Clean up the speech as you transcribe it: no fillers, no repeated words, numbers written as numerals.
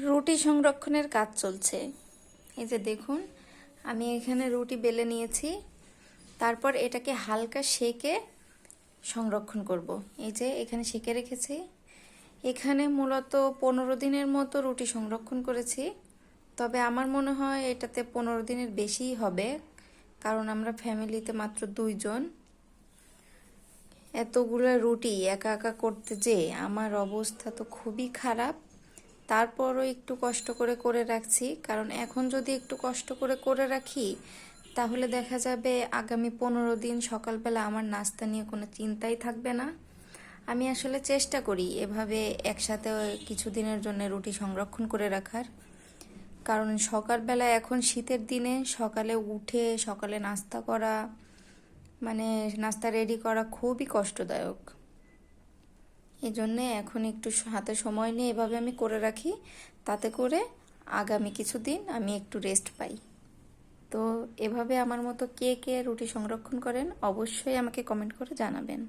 রুটি সংরক্ষণের কাজ চলছে। এই যে দেখুন, আমি এখানে রুটি বেলে নিয়েছি, তারপর এটাকে হালকা সেকে সংরক্ষণ করব। এই যে এখানে সেকে রেখেছি। এখানে মূলত 15 দিনের মতো রুটি সংরক্ষণ করেছি, তবে আমার মনে হয় এটাতে 15 দিনের বেশিই হবে, কারণ আমরা ফ্যামিলিতে মাত্র 2 জন। এতগুলো রুটি একা একা করতে যে আমার অবস্থা তো খুবই খারাপ। তারপরও একটু কষ্ট করে করে রাখছি, কারণ এখন যদি একটু কষ্ট করে করে রাখি তাহলে দেখা যাবে আগামী 15 দিন সকালবেলা আমার নাস্তা নিয়ে কোনো চিন্তাই থাকবে না। আমি আসলে চেষ্টা করি এভাবে একসাথে কিছুদিনের জন্য রুটি সংরক্ষণ করে রাখার, কারণ সকালবেলা এখন শীতের দিনে সকালে উঠে সকালে নাস্তা করা মানে নাস্তা রেডি করা খুবই কষ্টদায়ক। এই জন্যে এখন একটু হাতে সময় নিয়ে এভাবে আমি করে রাখি, তাতে করে আগামী কিছুদিন আমি একটু রেস্ট পাই। তো এভাবে আমার মতো কে কে রুটি সংরক্ষণ করেন অবশ্যই আমাকে কমেন্ট করে জানাবেন।